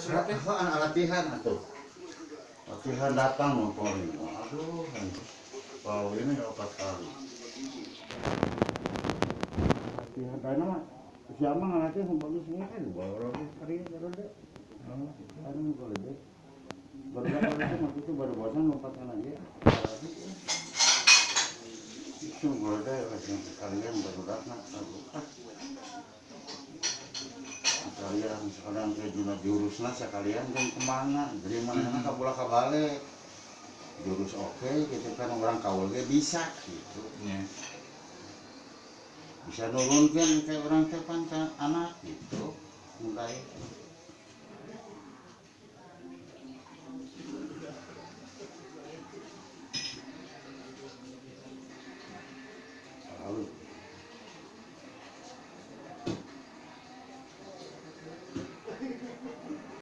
suratnya? Latihan atuh. Latihan datang motorin. Aduh, wow ini 4 kali. Latihan dana mah siapa ngelatih yang bagus semua kan bawa orang karya deh. Anu kalau deh. Baru waktu itu baru bosan lompatan aja. Itu boleh kalian baru datang. Kalian sekarang ke dina jurusna sekalian kan kemana jadi mana kabola kabalik jurus oke gitu kan orang kawal ge bisa gitu bisa nurunkan kayak orang tepan anak gitu mulai